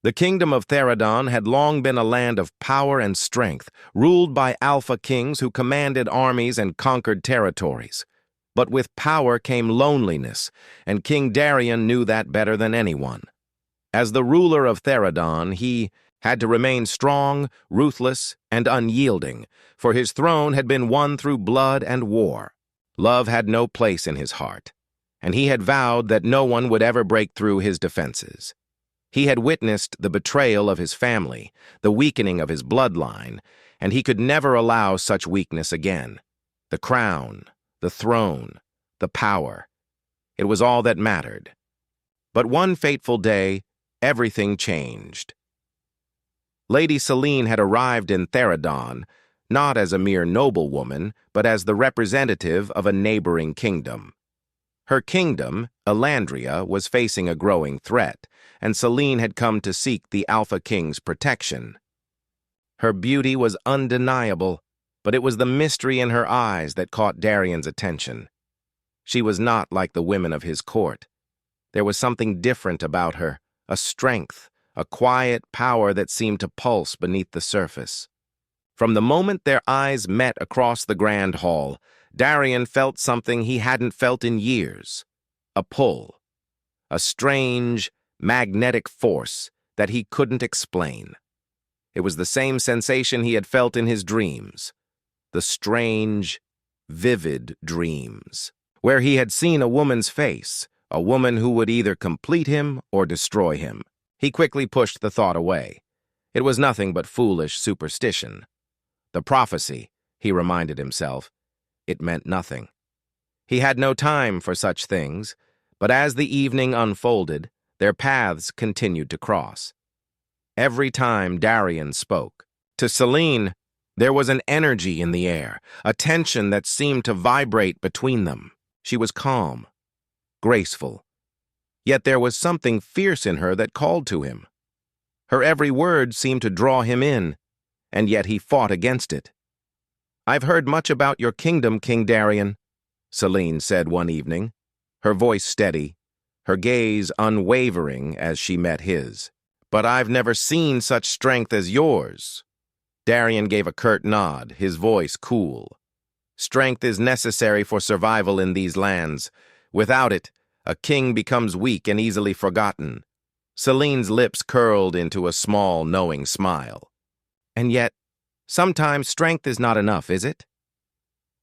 The kingdom of Theradon had long been a land of power and strength, ruled by alpha kings who commanded armies and conquered territories. But with power came loneliness, and King Darien knew that better than anyone. As the ruler of Theradon, he had to remain strong, ruthless, and unyielding, for his throne had been won through blood and war. Love had no place in his heart, and he had vowed that no one would ever break through his defenses. He had witnessed the betrayal of his family, the weakening of his bloodline, and he could never allow such weakness again. The crown, the throne, the power. It was all that mattered. But one fateful day, everything changed. Lady Selene had arrived in Theradon, not as a mere noblewoman, but as the representative of a neighboring kingdom. Her kingdom, Elandria, was facing a growing threat, and Selene had come to seek the Alpha King's protection. Her beauty was undeniable, but it was the mystery in her eyes that caught Darien's attention. She was not like the women of his court. There was something different about her, a strength, a quiet power that seemed to pulse beneath the surface. From the moment their eyes met across the grand hall, Darien felt something he hadn't felt in years. A pull. A strange, magnetic force that he couldn't explain. It was the same sensation he had felt in his dreams. The strange, vivid dreams, where he had seen a woman's face, a woman who would either complete him or destroy him. He quickly pushed the thought away. It was nothing but foolish superstition. The prophecy, he reminded himself, it meant nothing. He had no time for such things, but as the evening unfolded, their paths continued to cross. Every time Darien spoke, to Selene, there was an energy in the air, a tension that seemed to vibrate between them. She was calm, graceful, yet there was something fierce in her that called to him. Her every word seemed to draw him in, and yet he fought against it. "I've heard much about your kingdom, King Darien," Selene said one evening, her voice steady, her gaze unwavering as she met his. "But I've never seen such strength as yours." Darien gave a curt nod, his voice cool. "Strength is necessary for survival in these lands. Without it, a king becomes weak and easily forgotten." Selene's lips curled into a small, knowing smile. "And yet, sometimes strength is not enough, is it?"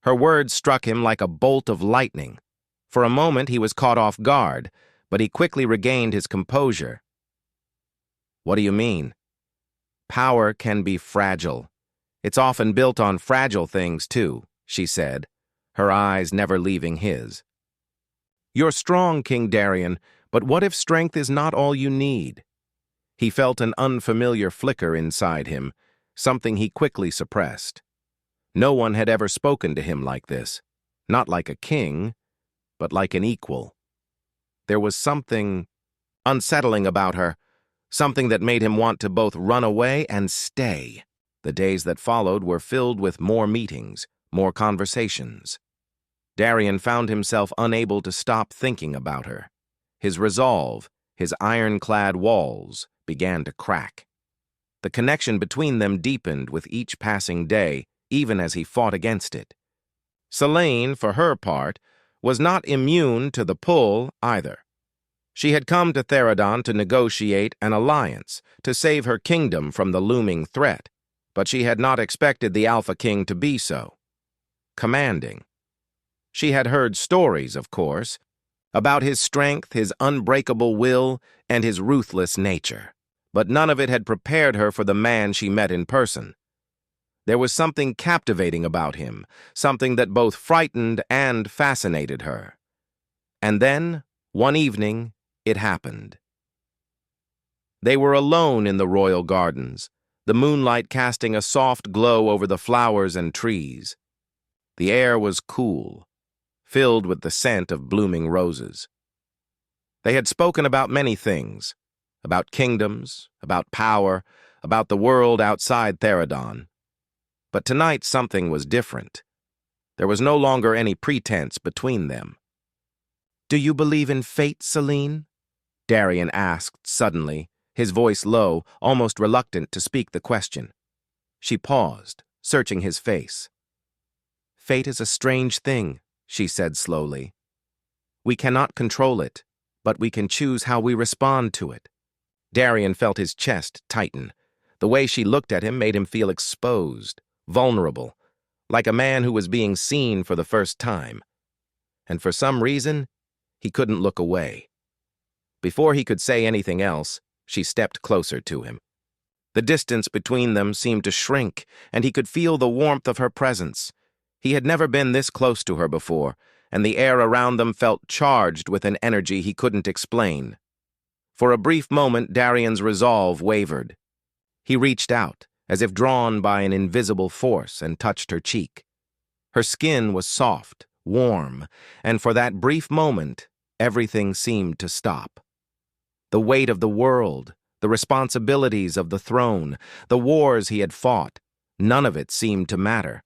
Her words struck him like a bolt of lightning. For a moment he was caught off guard, but he quickly regained his composure. "What do you mean?" "Power can be fragile. It's often built on fragile things, too," she said, her eyes never leaving his. "You're strong, King Darien, but what if strength is not all you need?" He felt an unfamiliar flicker inside him, something he quickly suppressed. No one had ever spoken to him like this, not like a king, but like an equal. There was something unsettling about her, something that made him want to both run away and stay. The days that followed were filled with more meetings, more conversations. Darien found himself unable to stop thinking about her. His resolve, his ironclad walls, began to crack. The connection between them deepened with each passing day, even as he fought against it. Selene, for her part, was not immune to the pull either. She had come to Theradon to negotiate an alliance, to save her kingdom from the looming threat, but she had not expected the Alpha King to be so commanding. She had heard stories, of course, about his strength, his unbreakable will, and his ruthless nature, but none of it had prepared her for the man she met in person. There was something captivating about him, something that both frightened and fascinated her. And then, one evening, it happened. They were alone in the royal gardens, the moonlight casting a soft glow over the flowers and trees. The air was cool, filled with the scent of blooming roses. They had spoken about many things, about kingdoms, about power, about the world outside Theradon. But tonight something was different. There was no longer any pretense between them. "Do you believe in fate, Selene?" Darien asked suddenly, his voice low, almost reluctant to speak the question. She paused, searching his face. "Fate is a strange thing," she said slowly. "We cannot control it, but we can choose how we respond to it." Darian felt his chest tighten. The way she looked at him made him feel exposed, vulnerable, like a man who was being seen for the first time. And for some reason, he couldn't look away. Before he could say anything else, she stepped closer to him. The distance between them seemed to shrink, and he could feel the warmth of her presence. He had never been this close to her before, and the air around them felt charged with an energy he couldn't explain. For a brief moment, Darian's resolve wavered. He reached out, as if drawn by an invisible force, and touched her cheek. Her skin was soft, warm, and for that brief moment, everything seemed to stop. The weight of the world, the responsibilities of the throne, the wars he had fought, none of it seemed to matter.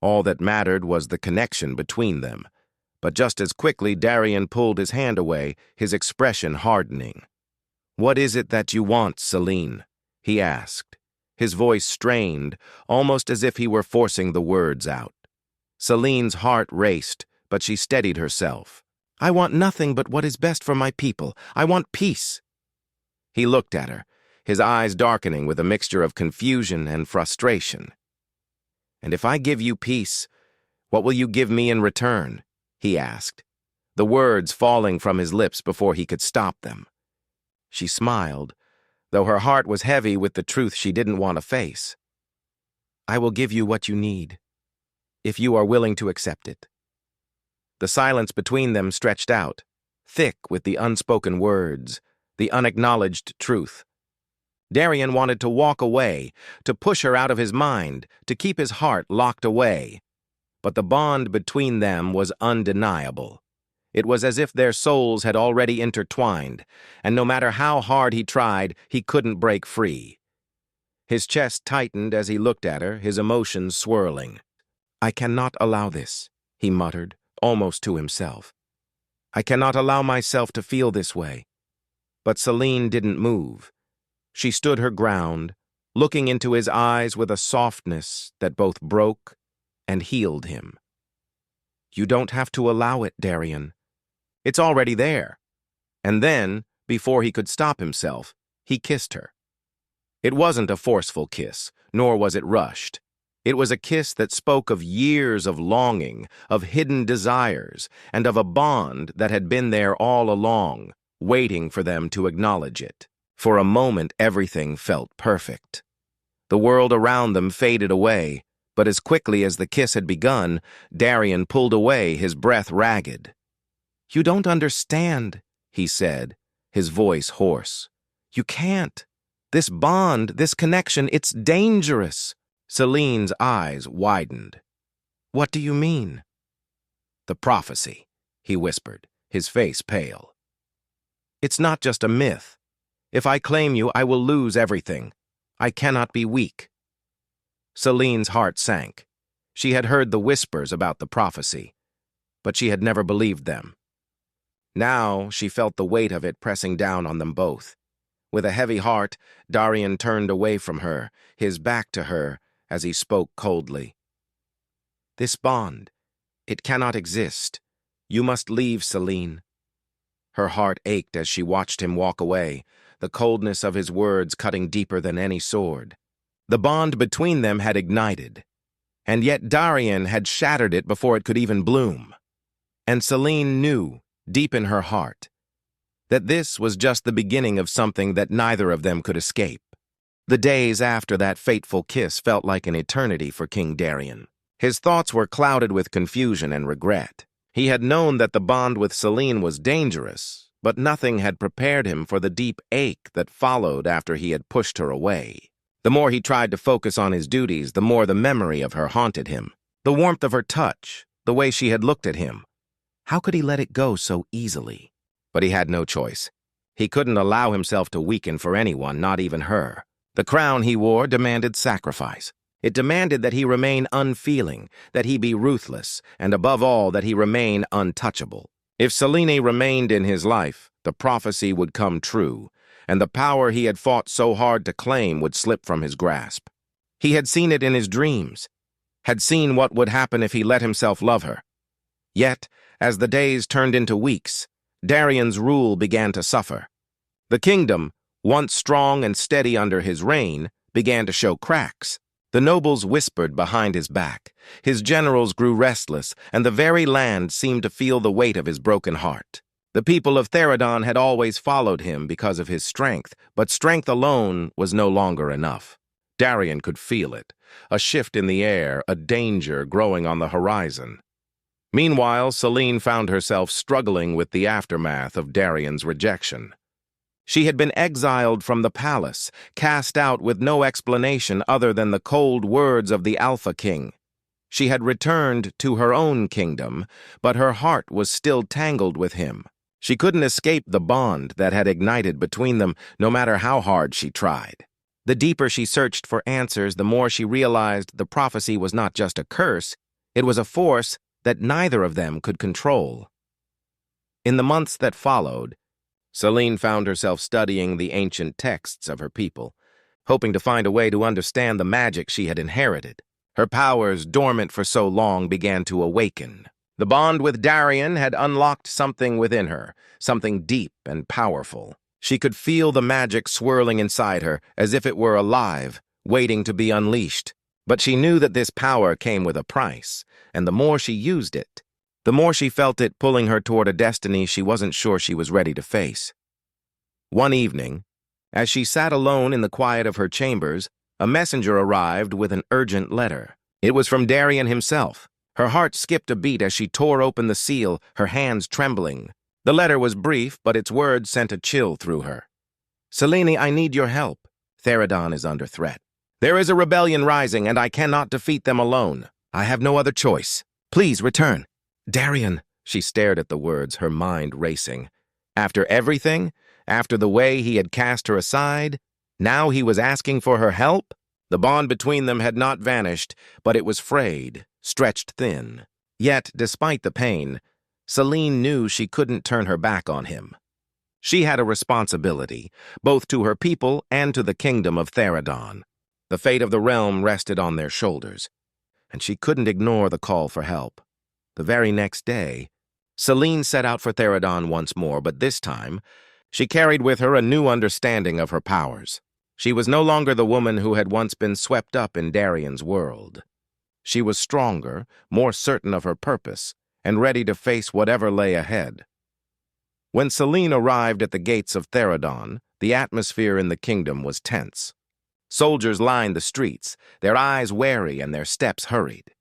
All that mattered was the connection between them. But just as quickly, Darian pulled his hand away, his expression hardening. "What is it that you want, Celine?" he asked, his voice strained, almost as if he were forcing the words out. Celine's heart raced, but she steadied herself. "I want nothing but what is best for my people. I want peace." He looked at her, his eyes darkening with a mixture of confusion and frustration. "And if I give you peace, what will you give me in return?" he asked, the words falling from his lips before he could stop them. She smiled, though her heart was heavy with the truth she didn't want to face. "I will give you what you need, if you are willing to accept it." The silence between them stretched out, thick with the unspoken words, the unacknowledged truth. Darian wanted to walk away, to push her out of his mind, to keep his heart locked away. But the bond between them was undeniable. It was as if their souls had already intertwined, and no matter how hard he tried, he couldn't break free. His chest tightened as he looked at her, his emotions swirling. "I cannot allow this," he muttered, almost to himself. "I cannot allow myself to feel this way." But Celine didn't move. She stood her ground, looking into his eyes with a softness that both broke and healed him. "You don't have to allow it, Darian. It's already there." And then, before he could stop himself, he kissed her. It wasn't a forceful kiss, nor was it rushed. It was a kiss that spoke of years of longing, of hidden desires, and of a bond that had been there all along, waiting for them to acknowledge it. For a moment, everything felt perfect. The world around them faded away, but as quickly as the kiss had begun, Darian pulled away, his breath ragged. "You don't understand," he said, his voice hoarse. "You can't. This bond, this connection, it's dangerous." Celine's eyes widened. "What do you mean?" "The prophecy," he whispered, his face pale. "It's not just a myth. If I claim you, I will lose everything. I cannot be weak." Celine's heart sank. She had heard the whispers about the prophecy, but she had never believed them. Now she felt the weight of it pressing down on them both. With a heavy heart, Darian turned away from her, his back to her, as he spoke coldly. "This bond, it cannot exist. You must leave, Celine." Her heart ached as she watched him walk away, the coldness of his words cutting deeper than any sword. The bond between them had ignited, and yet Darian had shattered it before it could even bloom. And Celine knew, deep in her heart, that this was just the beginning of something that neither of them could escape. The days after that fateful kiss felt like an eternity for King Darian. His thoughts were clouded with confusion and regret. He had known that the bond with Celine was dangerous, but nothing had prepared him for the deep ache that followed after he had pushed her away. The more he tried to focus on his duties, the more the memory of her haunted him. The warmth of her touch, the way she had looked at him. How could he let it go so easily? But he had no choice. He couldn't allow himself to weaken for anyone, not even her. The crown he wore demanded sacrifice. It demanded that he remain unfeeling, that he be ruthless, and above all, that he remain untouchable. If Celine remained in his life, the prophecy would come true, and the power he had fought so hard to claim would slip from his grasp. He had seen it in his dreams, had seen what would happen if he let himself love her. Yet, as the days turned into weeks, Darien's rule began to suffer. The kingdom, once strong and steady under his reign, began to show cracks. The nobles whispered behind his back, his generals grew restless, and the very land seemed to feel the weight of his broken heart. The people of Theradon had always followed him because of his strength, but strength alone was no longer enough. Darien could feel it, a shift in the air, a danger growing on the horizon. Meanwhile, Selene found herself struggling with the aftermath of Darien's rejection. She had been exiled from the palace, cast out with no explanation other than the cold words of the Alpha King. She had returned to her own kingdom, but her heart was still tangled with him. She couldn't escape the bond that had ignited between them, no matter how hard she tried. The deeper she searched for answers, the more she realized the prophecy was not just a curse, it was a force that neither of them could control. In the months that followed, Selene found herself studying the ancient texts of her people, hoping to find a way to understand the magic she had inherited. Her powers, dormant for so long, began to awaken. The bond with Darien had unlocked something within her, something deep and powerful. She could feel the magic swirling inside her, as if it were alive, waiting to be unleashed. But she knew that this power came with a price, and the more she used it, the more she felt it pulling her toward a destiny she wasn't sure she was ready to face. One evening, as she sat alone in the quiet of her chambers, a messenger arrived with an urgent letter. It was from Darien himself. Her heart skipped a beat as she tore open the seal, her hands trembling. The letter was brief, but its words sent a chill through her. "Selene, I need your help. Theradon is under threat. There is a rebellion rising, and I cannot defeat them alone. I have no other choice. Please return." "Darien," she stared at the words, her mind racing. After everything, after the way he had cast her aside, now he was asking for her help? The bond between them had not vanished, but it was frayed, stretched thin. Yet, despite the pain, Selene knew she couldn't turn her back on him. She had a responsibility, both to her people and to the kingdom of Theradon. The fate of the realm rested on their shoulders, and she couldn't ignore the call for help. The very next day, Selene set out for Theradon once more, but this time, she carried with her a new understanding of her powers. She was no longer the woman who had once been swept up in Darien's world. She was stronger, more certain of her purpose, and ready to face whatever lay ahead. When Selene arrived at the gates of Theradon, the atmosphere in the kingdom was tense. Soldiers lined the streets, their eyes wary and their steps hurried.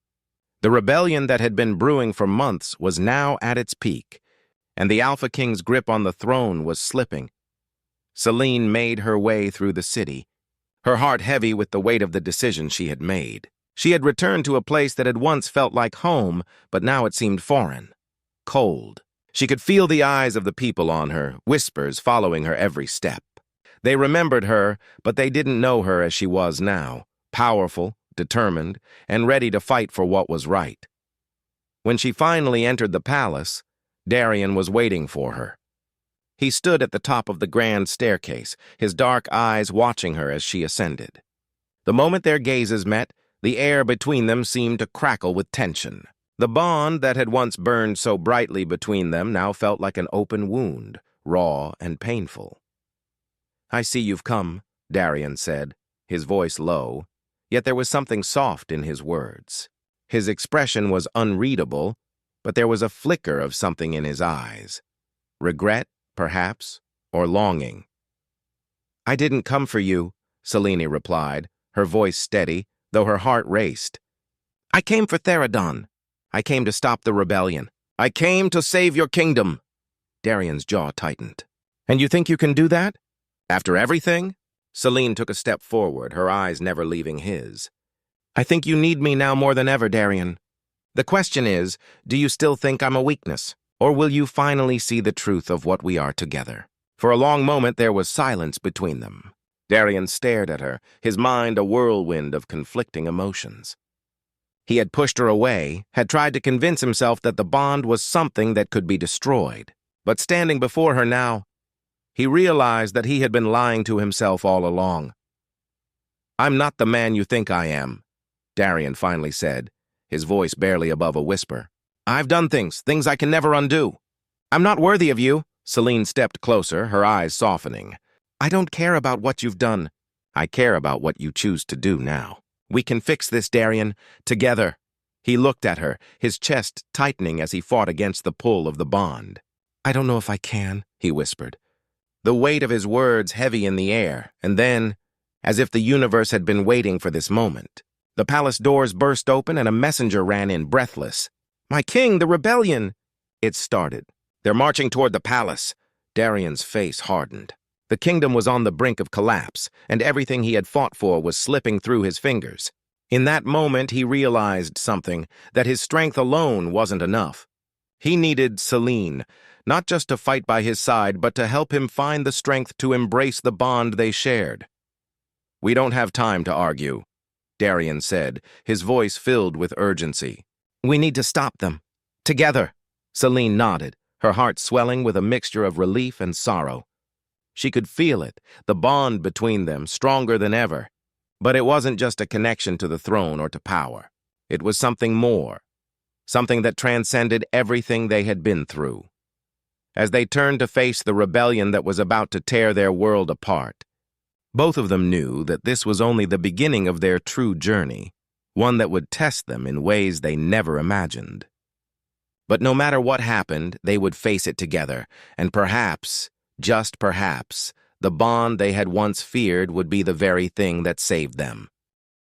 The rebellion that had been brewing for months was now at its peak, and the Alpha King's grip on the throne was slipping. Selene made her way through the city, her heart heavy with the weight of the decision she had made. She had returned to a place that had once felt like home, but now it seemed foreign, cold. She could feel the eyes of the people on her, whispers following her every step. They remembered her, but they didn't know her as she was now, powerful, determined, and ready to fight for what was right. When she finally entered the palace, Darien was waiting for her. He stood at the top of the grand staircase, his dark eyes watching her as she ascended. The moment their gazes met, the air between them seemed to crackle with tension. The bond that had once burned so brightly between them now felt like an open wound, raw and painful. "I see you've come," Darien said, his voice low, yet there was something soft in his words. His expression was unreadable, but there was a flicker of something in his eyes. Regret, perhaps, or longing. "I didn't come for you," Selene replied, her voice steady, though her heart raced. "I came for Theradon. I came to stop the rebellion. I came to save your kingdom." Darien's jaw tightened. "And you think you can do that? After everything?" Selene took a step forward, her eyes never leaving his. "I think you need me now more than ever, Darien. The question is, do you still think I'm a weakness? Or will you finally see the truth of what we are together?" For a long moment there was silence between them. Darien stared at her, his mind a whirlwind of conflicting emotions. He had pushed her away, had tried to convince himself that the bond was something that could be destroyed. But standing before her now, He realized that he had been lying to himself all along. "I'm not the man you think I am," Darian finally said, his voice barely above a whisper. "I've done things I can never undo. I'm not worthy of you." Celine stepped closer, her eyes softening. "I don't care about what you've done. I care about what you choose to do now. We can fix this, Darian, together." He looked at her, his chest tightening as he fought against the pull of the bond. "I don't know if I can," he whispered, the weight of his words heavy in the air, and then, as if the universe had been waiting for this moment, the palace doors burst open and a messenger ran in, breathless. "My king, the rebellion!" It started. "They're marching toward the palace." Darian's face hardened. The kingdom was on the brink of collapse, and everything he had fought for was slipping through his fingers. In that moment, he realized something, that his strength alone wasn't enough. He needed Celine, not just to fight by his side, but to help him find the strength to embrace the bond they shared. "We don't have time to argue," Darian said, his voice filled with urgency. "We need to stop them. Together." Celine nodded, her heart swelling with a mixture of relief and sorrow. She could feel it, the bond between them, stronger than ever. But it wasn't just a connection to the throne or to power. It was something more, something that transcended everything they had been through. As they turned to face the rebellion that was about to tear their world apart, both of them knew that this was only the beginning of their true journey, one that would test them in ways they never imagined. But no matter what happened, they would face it together, and perhaps, just perhaps, the bond they had once feared would be the very thing that saved them.